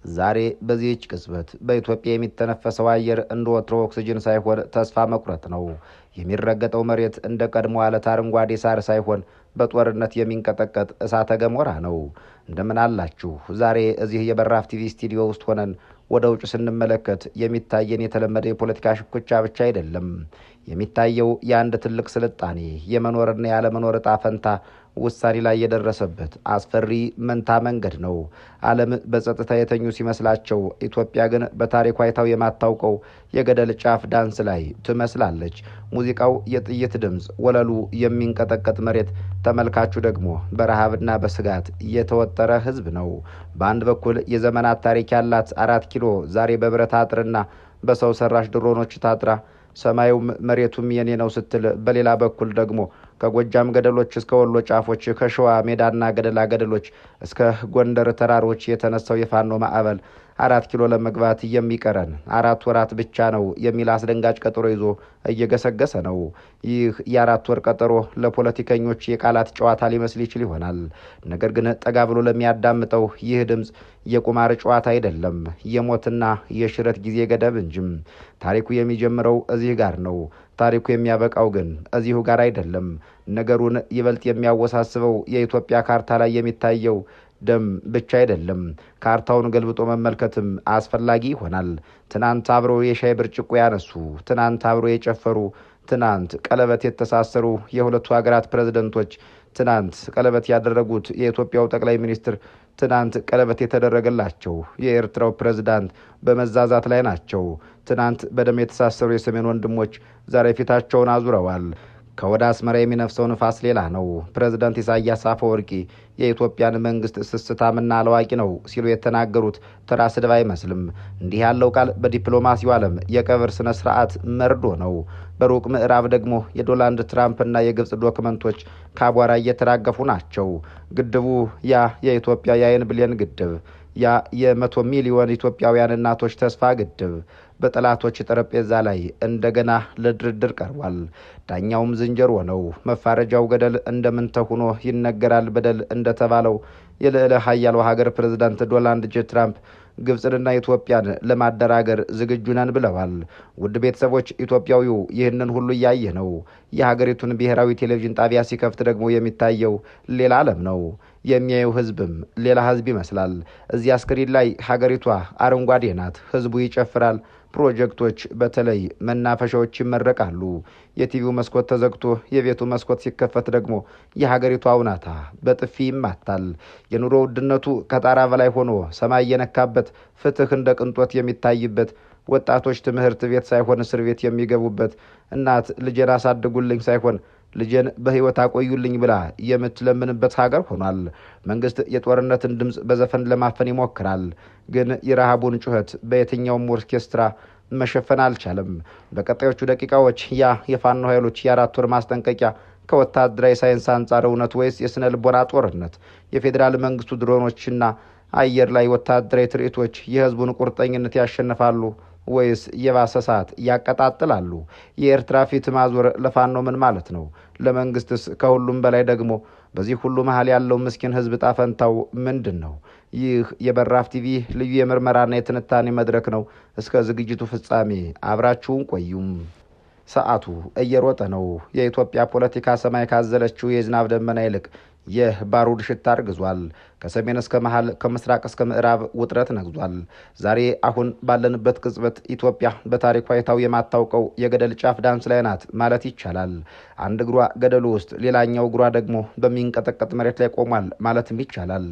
ዛሬ በዚህች ቅጽበት በኢትዮጵያ የሚተነፈሰው አየር እንደ ወትሮ ኦክሲጅን ሳይሆን ተስፋ መቁረጥ ነው። የሚረገጠው መሬት እንደ ቀድሞ አለት አረንጓዴ ሳር ሳይሆን በጦርነት የሚንቀጠቀጥ እሳተ ገሞራ ነው። እንደምን አላችሁ? ዛሬ እዚህ የበራፍ ቲቪ ስቱዲዮ ውስጥ ሆነን ወደ ውጭ ስንመለከት የሚታየን የተለመደ የፖለቲካ ሽኩቻ ብቻ አይደለም። የሚታየው የአንድ ትልቅ ስልጣኔ የመኖርና ያለመኖር ዕጣ ፈንታ ውሳኔ ላይ የደረሰበት አስፈሪ መንታ መንገድ ነው። ዓለም በጸጥታ የተኙ ሲመስላቸው ኢትዮጵያ ግን በታሪኳ አይታው የማታውቀው የገደል ጫፍ ዳንስ ላይ ትመስላለች። ሙዚቃው የጥይት ድምፅ፣ ወለሉ የሚንቀጠቀጥ መሬት፣ ተመልካቹ ደግሞ በረሃብና በስጋት የተወጠረ ሕዝብ ነው። በአንድ በኩል የዘመናት ታሪክ ያላት 4 ኪሎ ዛሬ በብረት አጥርና በሰው ሰራሽ ድሮኖች ታጥራ ሰማዩም መሬቱም የኔ ነው ስትል፣ በሌላ በኩል ደግሞ ከጎጃም ገደሎች እስከ ወሎ ጫፎች ከሸዋ ሜዳና ገደላ ገደሎች እስከ ጎንደር ተራሮች የተነሳው የፋኖ ማዕበል 4 ኪሎ ለመግባት የሚቀረን 4 ወራት ብቻ ነው የሚል አስደንጋጭ ቀጠሮ ይዞ እየገሰገሰ ነው። ይህ የ4 ወር ቀጠሮ ለፖለቲከኞች የቃላት ጨዋታ ሊመስል ይችል ይሆናል። ነገር ግን ጠጋ ብሎ ለሚያዳምጠው ይህ ድምፅ የቁማር ጨዋታ አይደለም፣ የሞትና የሽረት ጊዜ ገደብ እንጂም። ታሪኩ የሚጀምረው እዚህ ጋር ነው። ታሪኩ የሚያበቃው ግን እዚሁ ጋር አይደለም። ነገሩን ይበልጥ የሚያወሳስበው የኢትዮጵያ ካርታ ላይ የሚታየው ደም ብቻ አይደለም። ካርታውን ገልብጦ መመልከትም አስፈላጊ ይሆናል። ትናንት አብረው የሻይ ብርጭቆ ያነሱ፣ ትናንት አብረው የጨፈሩ፣ ትናንት ቀለበት የተሳሰሩ የሁለቱ ሀገራት ፕሬዝደንቶች፣ ትናንት ቀለበት ያደረጉት የኢትዮጵያው ጠቅላይ ሚኒስትር፣ ትናንት ቀለበት የተደረገላቸው የኤርትራው ፕሬዝዳንት በመዛዛት ላይ ናቸው። ትናንት በደም የተሳሰሩ የሰሜን ወንድሞች ዛሬ ፊታቸውን አዙረዋል። ከወደ አስመራ የሚነፍሰው ንፋስ ሌላ ነው። ፕሬዝዳንት ኢሳያስ አፈወርቂ የኢትዮጵያን መንግስት ስስታምና አላዋቂ ነው ሲሉ የተናገሩት ተራ ስድብ አይመስልም። እንዲህ ያለው ቃል በዲፕሎማሲው ዓለም የቀብር ስነ ስርዓት መርዶ ነው። በሩቅ ምዕራብ ደግሞ የዶናልድ ትራምፕና የግብፅ ዶክመንቶች ከአቧራ እየተራገፉ ናቸው። ግድቡ ያ የኢትዮጵያ የአይን ብሌን ግድብ፣ ያ የ100 ሚሊዮን ኢትዮጵያውያን እናቶች ተስፋ ግድብ በጠላቶች ጠረጴዛ ላይ እንደገና ለድርድር ቀርቧል። ዳኛውም ዝንጀሮ ነው። መፋረጃው ገደል እንደምን ተሆኖ ይነገራል በደል እንደተባለው የልዕለ ኃያሉ ሀገር ፕሬዝዳንት ዶናልድ ጄ ትራምፕ ግብፅንና ኢትዮጵያን ለማደራገር ዝግጁ ነን ብለዋል። ውድ ቤተሰቦች፣ ኢትዮጵያዊው ይህንን ሁሉ እያየ ነው። የሀገሪቱን ብሔራዊ ቴሌቪዥን ጣቢያ ሲከፍት ደግሞ የሚታየው ሌላ ዓለም ነው። የሚያየው ህዝብም ሌላ ህዝብ ይመስላል። እዚያ ስክሪን ላይ ሀገሪቷ አረንጓዴ ናት፣ ህዝቡ ይጨፍራል፣ ፕሮጀክቶች በተለይ መናፈሻዎች ይመረቃሉ። የቲቪው መስኮት ተዘግቶ የቤቱ መስኮት ሲከፈት ደግሞ የሀገሪቷ እውነታ በጥፊ ይማታል። የኑሮ ውድነቱ ከጣራ በላይ ሆኖ ሰማይ የነካበት፣ ፍትህ እንደ ቅንጦት የሚታይበት፣ ወጣቶች ትምህርት ቤት ሳይሆን እስር ቤት የሚገቡበት፣ እናት ልጄን አሳድጉልኝ ሳይሆን ልጄን በህይወት አቆዩልኝ ብላ የምትለምንበት ሀገር ሆኗል። መንግስት የጦርነትን ድምፅ በዘፈን ለማፈን ይሞክራል፣ ግን የረሃቡን ጩኸት በየትኛውም ኦርኬስትራ መሸፈን አልቻለም። በቀጣዮቹ ደቂቃዎች ያ የፋኖ ኃይሎች የ4 ወር ማስጠንቀቂያ ከወታደራዊ ሳይንስ አንጻር እውነት ወይስ የስነ ልቦና ጦርነት? የፌዴራል መንግስቱ ድሮኖችና አየር ላይ ወታደራዊ ትርኢቶች የህዝቡን ቁርጠኝነት ያሸንፋሉ ወይስ የባሰ ሰዓት ያቀጣጥላሉ? የኤርትራ ፊት ማዞር ለፋኖ ምን ማለት ነው? ለመንግስትስ? ከሁሉም በላይ ደግሞ በዚህ ሁሉ መሀል ያለው ምስኪን ህዝብ ጣፈንታው ምንድን ነው? ይህ የበራፍ ቲቪ ልዩ የምርመራና የትንታኔ መድረክ ነው። እስከ ዝግጅቱ ፍጻሜ አብራችሁን ቆዩም። ሰዓቱ እየሮጠ ነው። የኢትዮጵያ ፖለቲካ ሰማይ ካዘለችው የዝናብ ደመና ይልቅ የባሩድ ሽታ አርግዟል። ከሰሜን እስከ መሃል፣ ከምስራቅ እስከ ምዕራብ ውጥረት ነግዟል። ዛሬ አሁን ባለንበት ቅጽበት ኢትዮጵያ በታሪኳ አይታው የማታውቀው የገደል ጫፍ ዳንስ ላይ ናት ማለት ይቻላል። አንድ እግሯ ገደሉ ውስጥ፣ ሌላኛው እግሯ ደግሞ በሚንቀጠቀጥ መሬት ላይ ቆሟል ማለትም ይቻላል።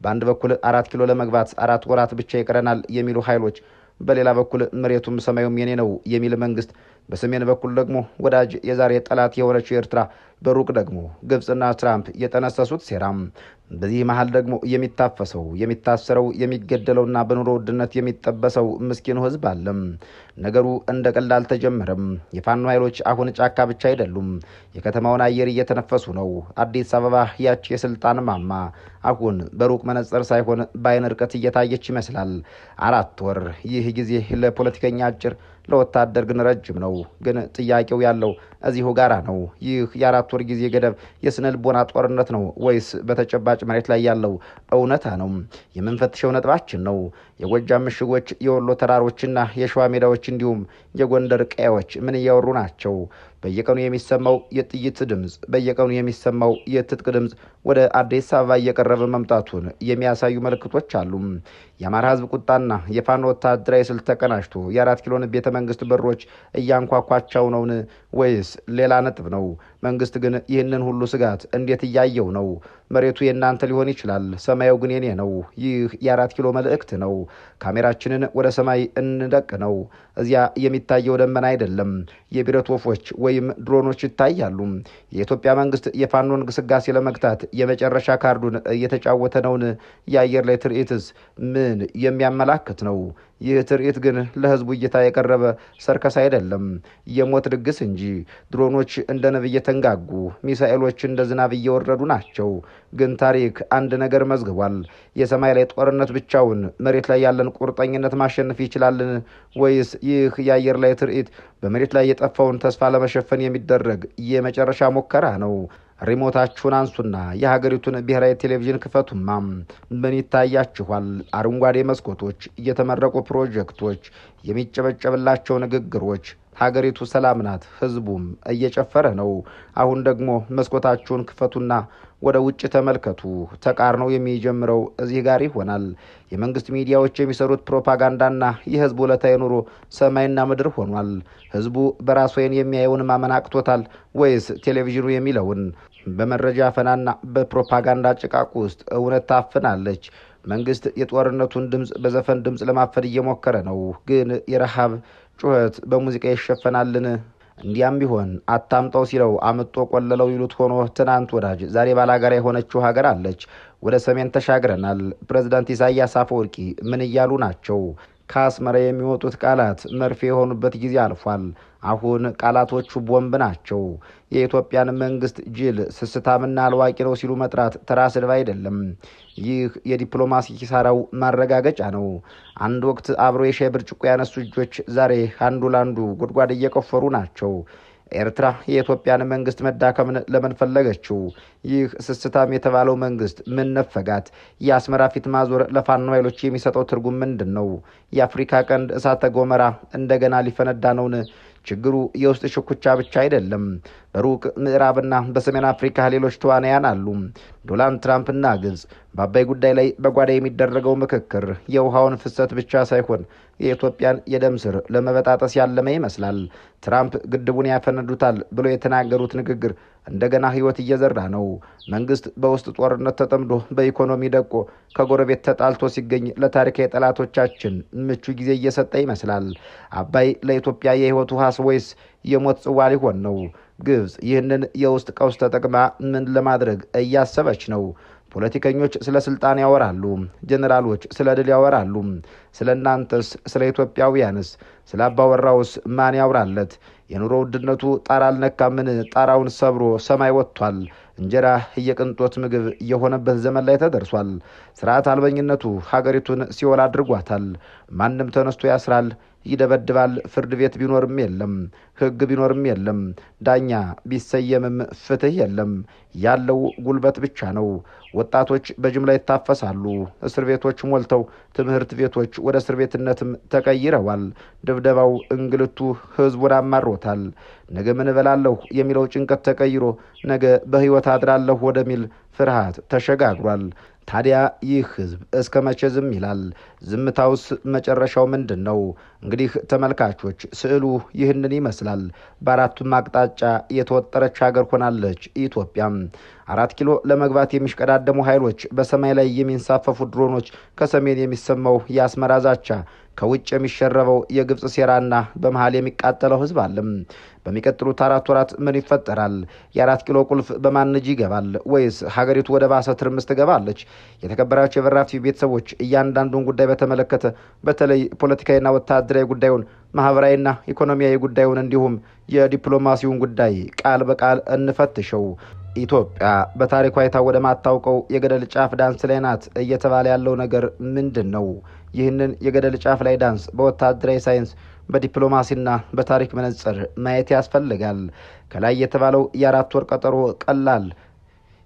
በአንድ በኩል 4 ኪሎ ለመግባት 4 ወራት ብቻ ይቀረናል የሚሉ ኃይሎች፣ በሌላ በኩል መሬቱም ሰማዩም የኔ ነው የሚል መንግስት፣ በሰሜን በኩል ደግሞ ወዳጅ የዛሬ ጠላት የሆነችው ኤርትራ፣ በሩቅ ደግሞ ግብፅና ትራምፕ የጠነሰሱት ሴራም። በዚህ መሃል ደግሞ የሚታፈሰው፣ የሚታሰረው፣ የሚገደለውና በኑሮ ውድነት የሚጠበሰው ምስኪኑ ህዝብ አለም። ነገሩ እንደ ቀልድ አልተጀመረም። የፋኖ ኃይሎች አሁን ጫካ ብቻ አይደሉም፣ የከተማውን አየር እየተነፈሱ ነው። አዲስ አበባ ያች የስልጣን ማማ አሁን በሩቅ መነጽር ሳይሆን በአይን ርቀት እየታየች ይመስላል። 4 ወር፣ ይህ ጊዜ ለፖለቲከኛ አጭር፣ ለወታደር ግን ረጅም ነው። ግን ጥያቄው ያለው እዚሁ ጋራ ነው። ይህ የ4 ወር ጊዜ ገደብ የስነ ልቦና ጦርነት ነው ወይስ በተጨባጭ መሬት ላይ ያለው እውነታ ነው? የምንፈትሸው ነጥባችን ነው። የጎጃም ምሽጎች፣ የወሎ ተራሮችና የሸዋ ሜዳዎች እንዲሁም የጎንደር ቀያዎች ምን እያወሩ ናቸው? በየቀኑ የሚሰማው የጥይት ድምፅ፣ በየቀኑ የሚሰማው የትጥቅ ድምፅ ወደ አዲስ አበባ እየቀረበ መምጣቱን የሚያሳዩ ምልክቶች አሉ። የአማራ ህዝብ ቁጣና የፋኖ ወታደራዊ ስልት ተቀናጅቶ የ4 ኪሎን ቤተ መንግስት በሮች እያንኳኳቸው ነውን? ወይስ ሌላ ነጥብ ነው? መንግስት ግን ይህንን ሁሉ ስጋት እንዴት እያየው ነው? መሬቱ የእናንተ ሊሆን ይችላል፣ ሰማዩ ግን የኔ ነው። ይህ የ4 ኪሎ መልእክት ነው። ካሜራችንን ወደ ሰማይ እንደቅ ነው። እዚያ የሚታየው ደመና አይደለም፣ የብረት ወፎች ወይም ድሮኖች ይታያሉ። የኢትዮጵያ መንግስት የፋኖን ግስጋሴ ለመግታት የመጨረሻ ካርዱን እየተጫወተ ነውን? የአየር ላይ ትርኢትስ ምን የሚያመላክት ነው? ይህ ትርኢት ግን ለህዝቡ እይታ የቀረበ ሰርከስ አይደለም፣ የሞት ድግስ እንጂ። ድሮኖች እንደ ንብ እየተንጋጉ፣ ሚሳኤሎች እንደ ዝናብ እየወረዱ ናቸው። ግን ታሪክ አንድ ነገር መዝግቧል። የሰማይ ላይ ጦርነት ብቻውን መሬት ላይ ያለን ቁርጠኝነት ማሸነፍ ይችላልን? ወይስ ይህ የአየር ላይ ትርኢት በመሬት ላይ የጠፋውን ተስፋ ለመሸፈን የሚደረግ የመጨረሻ ሙከራ ነው? ሪሞታችሁን አንሱና የሀገሪቱን ብሔራዊ ቴሌቪዥን ክፈቱማ። ምን ይታያችኋል? አረንጓዴ መስኮቶች፣ የተመረቁ ፕሮጀክቶች፣ የሚጨበጨብላቸው ንግግሮች። ሀገሪቱ ሰላም ናት፣ ህዝቡም እየጨፈረ ነው። አሁን ደግሞ መስኮታችሁን ክፈቱና ወደ ውጭ ተመልከቱ። ተቃርኖው የሚጀምረው እዚህ ጋር ይሆናል። የመንግስት ሚዲያዎች የሚሰሩት ፕሮፓጋንዳና የህዝቡ ዕለታዊ ኑሮ ሰማይና ምድር ሆኗል። ህዝቡ በራሱ ዓይን የሚያየውን ማመን አቅቶታል ወይስ ቴሌቪዥኑ የሚለውን? በመረጃ ፈናና በፕሮፓጋንዳ ጭቃቁ ውስጥ እውነት ታፍናለች። መንግስት የጦርነቱን ድምፅ በዘፈን ድምፅ ለማፈን እየሞከረ ነው። ግን የረሃብ ጩኸት በሙዚቃ ይሸፈናልን? እንዲያም ቢሆን አታምጣው ሲለው አምጦ ቆለለው ይሉት ሆኖ ትናንት ወዳጅ ዛሬ ባላጋራ የሆነችው ሀገር አለች። ወደ ሰሜን ተሻግረናል። ፕሬዝዳንት ኢሳያስ አፈወርቂ ምን እያሉ ናቸው? ከአስመራ የሚወጡት ቃላት መርፌ የሆኑበት ጊዜ አልፏል። አሁን ቃላቶቹ ቦምብ ናቸው። የኢትዮጵያን መንግስት ጅል፣ ስስታምና አልዋቂ ነው ሲሉ መጥራት ተራ ስድብ አይደለም። ይህ የዲፕሎማሲ ኪሳራው ማረጋገጫ ነው። አንድ ወቅት አብሮ የሻይ ብርጭቆ ያነሱ እጆች ዛሬ አንዱ ላንዱ ጉድጓድ እየቆፈሩ ናቸው። ኤርትራ የኢትዮጵያን መንግስት መዳከምን ለምን ፈለገችው? ይህ ስስታም የተባለው መንግስት ምን ነፈጋት? የአስመራ ፊት ማዞር ለፋኖ ኃይሎች የሚሰጠው ትርጉም ምንድን ነው? የአፍሪካ ቀንድ እሳተ ገሞራ እንደገና ሊፈነዳ ነውን? ችግሩ የውስጥ ሽኩቻ ብቻ አይደለም። በሩቅ ምዕራብና በሰሜን አፍሪካ ሌሎች ተዋናያን አሉ። ዶናልድ ትራምፕና ግብጽ በአባይ ጉዳይ ላይ በጓዳ የሚደረገው ምክክር የውሃውን ፍሰት ብቻ ሳይሆን የኢትዮጵያን የደም ስር ለመበጣጠስ ያለመ ይመስላል። ትራምፕ ግድቡን ያፈነዱታል ብሎ የተናገሩት ንግግር እንደገና ህይወት እየዘራ ነው። መንግስት በውስጥ ጦርነት ተጠምዶ በኢኮኖሚ ደቆ ከጎረቤት ተጣልቶ ሲገኝ ለታሪካዊ ጠላቶቻችን ምቹ ጊዜ እየሰጠ ይመስላል። አባይ ለኢትዮጵያ የህይወት ውሃስ ወይስ የሞት ጽዋ ሊሆን ነው? ግብጽ ይህንን የውስጥ ቀውስ ተጠቅማ ምን ለማድረግ እያሰበች ነው? ፖለቲከኞች ስለ ስልጣን ያወራሉ፣ ጀነራሎች ስለ ድል ያወራሉ። ስለ እናንተስ፣ ስለ ኢትዮጵያውያንስ፣ ስለ አባወራውስ ማን ያውራለት? የኑሮ ውድነቱ ጣራ አልነካምን? ጣራውን ሰብሮ ሰማይ ወጥቷል። እንጀራ የቅንጦት ምግብ የሆነበት ዘመን ላይ ተደርሷል። ስርዓት አልበኝነቱ ሀገሪቱን ሲኦል አድርጓታል። ማንም ተነስቶ ያስራል፣ ይደበድባል። ፍርድ ቤት ቢኖርም የለም፣ ህግ ቢኖርም የለም፣ ዳኛ ቢሰየምም ፍትህ የለም። ያለው ጉልበት ብቻ ነው። ወጣቶች በጅምላ ይታፈሳሉ። እስር ቤቶች ሞልተው ትምህርት ቤቶች ወደ እስር ቤትነትም ተቀይረዋል። ድብደባው፣ እንግልቱ ህዝቡን አማሮታል። ነገ ምን እበላለሁ የሚለው ጭንቀት ተቀይሮ ነገ በህይወት አድራለሁ ወደሚል ፍርሃት ተሸጋግሯል። ታዲያ ይህ ህዝብ እስከ መቼ ዝም ይላል? ዝምታውስ መጨረሻው ምንድን ነው? እንግዲህ ተመልካቾች ስዕሉ ይህንን ይመስላል። በአራቱም አቅጣጫ የተወጠረች ሀገር ሆናለች ኢትዮጵያ። 4 ኪሎ ለመግባት የሚሽቀዳደሙ ኃይሎች፣ በሰማይ ላይ የሚንሳፈፉ ድሮኖች፣ ከሰሜን የሚሰማው የአስመራ ዛቻ፣ ከውጭ የሚሸረበው የግብጽ ሴራና በመሃል የሚቃጠለው ህዝብ አለም። በሚቀጥሉት 4 ወራት ምን ይፈጠራል? የ4 ኪሎ ቁልፍ በማን እጅ ይገባል? ወይስ ሀገሪቱ ወደ ባሰ ትርምስ ትገባለች? የተከበራቸው የበራፍ ቤተሰቦች እያንዳንዱን ጉዳይ በተመለከተ በተለይ ፖለቲካዊና ወታደራዊ ጉዳዩን፣ ማህበራዊና ኢኮኖሚያዊ ጉዳዩን እንዲሁም የዲፕሎማሲውን ጉዳይ ቃል በቃል እንፈትሸው። ኢትዮጵያ በታሪኳ አይታ ወደ ማታውቀው የገደል ጫፍ ዳንስ ላይ ናት እየተባለ ያለው ነገር ምንድን ነው? ይህንን የገደል ጫፍ ላይ ዳንስ በወታደራዊ ሳይንስ በዲፕሎማሲና በታሪክ መነጽር ማየት ያስፈልጋል። ከላይ የተባለው የ4 ወር ቀጠሮ ቀላል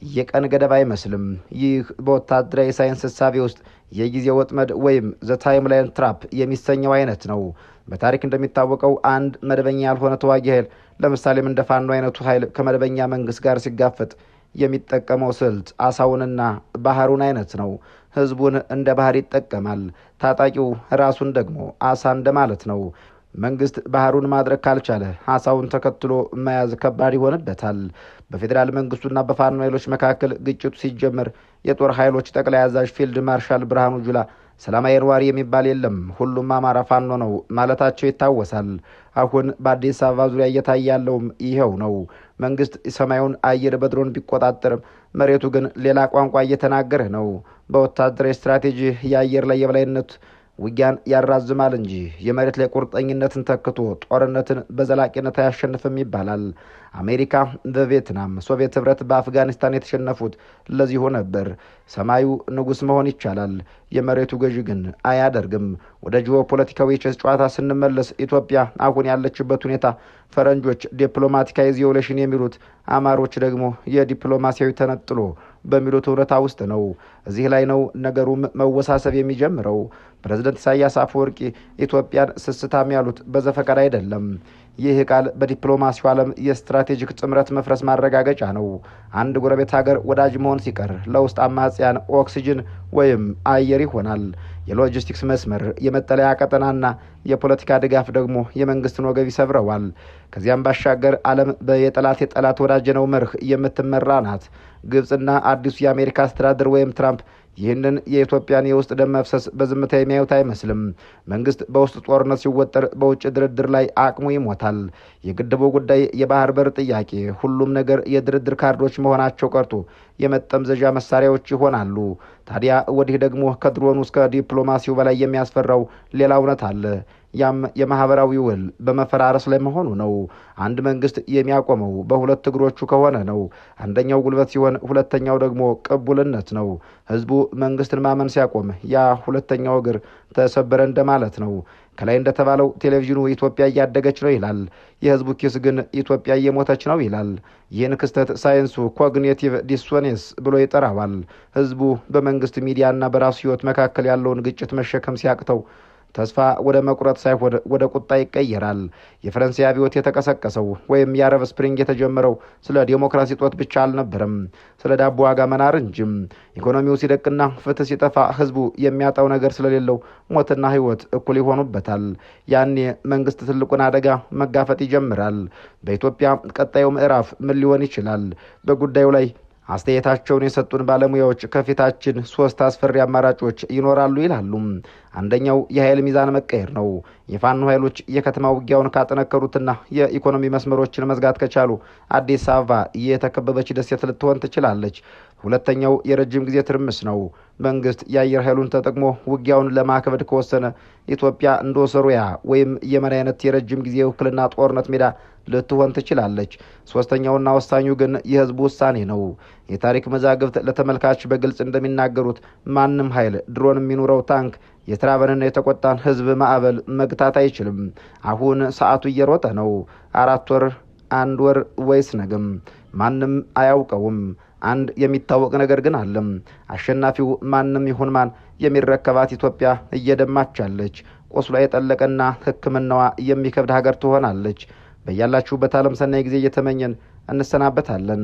የቀን ገደብ አይመስልም። ይህ በወታደራዊ ሳይንስ እሳቤ ውስጥ የጊዜ ወጥመድ ወይም ዘ ታይም ላይን ትራፕ የሚሰኘው አይነት ነው። በታሪክ እንደሚታወቀው አንድ መደበኛ ያልሆነ ተዋጊ ኃይል ለምሳሌም እንደ ፋኖ አይነቱ ኃይል ከመደበኛ መንግስት ጋር ሲጋፈጥ የሚጠቀመው ስልት አሳውንና ባህሩን አይነት ነው። ህዝቡን እንደ ባህር ይጠቀማል። ታጣቂው ራሱን ደግሞ አሳ እንደማለት ነው። መንግስት ባህሩን ማድረግ ካልቻለ አሳውን ተከትሎ መያዝ ከባድ ይሆንበታል። በፌዴራል መንግስቱና በፋኖ ኃይሎች መካከል ግጭቱ ሲጀመር የጦር ኃይሎች ጠቅላይ አዛዥ ፊልድ ማርሻል ብርሃኑ ጁላ ሰላማዊ ነዋሪ የሚባል የለም፣ ሁሉም አማራ ፋኖ ነው ማለታቸው ይታወሳል። አሁን በአዲስ አበባ ዙሪያ እየታየ ያለውም ይኸው ነው። መንግስት ሰማዩን አየር በድሮን ቢቆጣጠርም መሬቱ ግን ሌላ ቋንቋ እየተናገረ ነው። በወታደራዊ ስትራቴጂ የአየር ላይ የበላይነት ውጊያን ያራዝማል እንጂ የመሬት ላይ ቁርጠኝነትን ተክቶ ጦርነትን በዘላቂነት አያሸንፍም ይባላል። አሜሪካ በቪየትናም፣ ሶቪየት ህብረት በአፍጋኒስታን የተሸነፉት ለዚሁ ነበር። ሰማዩ ንጉስ መሆን ይቻላል፣ የመሬቱ ገዢ ግን አያደርግም። ወደ ጂኦፖለቲካዊ ቼዝ ጨዋታ ስንመለስ ኢትዮጵያ አሁን ያለችበት ሁኔታ ፈረንጆች ዲፕሎማቲካዊ ዚዮሌሽን የሚሉት፣ አማሮች ደግሞ የዲፕሎማሲያዊ ተነጥሎ በሚሉት እውነታ ውስጥ ነው። እዚህ ላይ ነው ነገሩም መወሳሰብ የሚጀምረው። ፕሬዝዳንት ኢሳያስ አፈወርቂ ኢትዮጵያን ስስታም ያሉት በዘፈቀድ አይደለም። ይህ ቃል በዲፕሎማሲው ዓለም የስትራቴጂክ ጥምረት መፍረስ ማረጋገጫ ነው። አንድ ጎረቤት ሀገር ወዳጅ መሆን ሲቀር ለውስጥ አማጽያን ኦክሲጅን ወይም አየር ይሆናል። የሎጂስቲክስ መስመር፣ የመጠለያ ቀጠናና የፖለቲካ ድጋፍ ደግሞ የመንግስትን ወገብ ይሰብረዋል። ከዚያም ባሻገር ዓለም በየጠላት የጠላት ወዳጅ ነው መርህ የምትመራ ናት። ግብጽና አዲሱ የአሜሪካ አስተዳደር ወይም ትራምፕ ይህንን የኢትዮጵያን የውስጥ ደም መፍሰስ በዝምታ የሚያዩት አይመስልም። መንግስት በውስጥ ጦርነት ሲወጠር በውጭ ድርድር ላይ አቅሙ ይሞታል። የግድቡ ጉዳይ፣ የባህር በር ጥያቄ፣ ሁሉም ነገር የድርድር ካርዶች መሆናቸው ቀርቶ የመጠምዘዣ መሳሪያዎች ይሆናሉ። ታዲያ ወዲህ ደግሞ ከድሮኑ እስከ ዲፕሎማሲው በላይ የሚያስፈራው ሌላ እውነት አለ። ያም የማህበራዊ ውል በመፈራረስ ላይ መሆኑ ነው። አንድ መንግስት የሚያቆመው በሁለት እግሮቹ ከሆነ ነው። አንደኛው ጉልበት ሲሆን፣ ሁለተኛው ደግሞ ቅቡልነት ነው። ህዝቡ መንግስትን ማመን ሲያቆም ያ ሁለተኛው እግር ተሰበረ እንደማለት ነው። ከላይ እንደተባለው ቴሌቪዥኑ ኢትዮጵያ እያደገች ነው ይላል፣ የህዝቡ ኪስ ግን ኢትዮጵያ እየሞተች ነው ይላል። ይህን ክስተት ሳይንሱ ኮግኒቲቭ ዲሶኔንስ ብሎ ይጠራዋል። ህዝቡ በመንግስት ሚዲያና በራሱ ህይወት መካከል ያለውን ግጭት መሸከም ሲያቅተው ተስፋ ወደ መቁረጥ ሳይሆን ወደ ቁጣ ይቀየራል። የፈረንሳይ አብዮት የተቀሰቀሰው ወይም የአረብ ስፕሪንግ የተጀመረው ስለ ዲሞክራሲ ጦት ብቻ አልነበረም፣ ስለ ዳቦ ዋጋ መናር እንጂም። ኢኮኖሚው ሲደቅና ፍትህ ሲጠፋ ህዝቡ የሚያጣው ነገር ስለሌለው ሞትና ህይወት እኩል ይሆኑበታል። ያኔ መንግስት ትልቁን አደጋ መጋፈጥ ይጀምራል። በኢትዮጵያ ቀጣዩ ምዕራፍ ምን ሊሆን ይችላል? በጉዳዩ ላይ አስተያየታቸውን የሰጡን ባለሙያዎች ከፊታችን 3 አስፈሪ አማራጮች ይኖራሉ ይላሉ። አንደኛው የኃይል ሚዛን መቀየር ነው። የፋኖ ኃይሎች የከተማ ውጊያውን ካጠነከሩትና የኢኮኖሚ መስመሮችን መዝጋት ከቻሉ አዲስ አበባ የተከበበች ደሴት ልትሆን ትችላለች። ሁለተኛው የረጅም ጊዜ ትርምስ ነው። መንግስት የአየር ኃይሉን ተጠቅሞ ውጊያውን ለማክበድ ከወሰነ ኢትዮጵያ እንደ ሶሪያ ወይም የመን አይነት የረጅም ጊዜ ውክልና ጦርነት ሜዳ ልትሆን ትችላለች። ሶስተኛውና ወሳኙ ግን የህዝቡ ውሳኔ ነው። የታሪክ መዛግብት ለተመልካች በግልጽ እንደሚናገሩት ማንም ኃይል ድሮን የሚኖረው ታንክ የተራበንና የተቆጣን ህዝብ ማዕበል መግታት አይችልም። አሁን ሰዓቱ እየሮጠ ነው። 4 ወር፣ 1 ወር ወይስ ነገም? ማንም አያውቀውም። አንድ የሚታወቅ ነገር ግን አለም። አሸናፊው ማንም ይሁን ማን የሚረከባት ኢትዮጵያ እየደማች አለች። ቆስሏ የጠለቀና ሕክምናዋ የሚከብድ ሀገር ትሆናለች። በያላችሁበት ዓለም ሰናይ ጊዜ እየተመኘን እንሰናበታለን።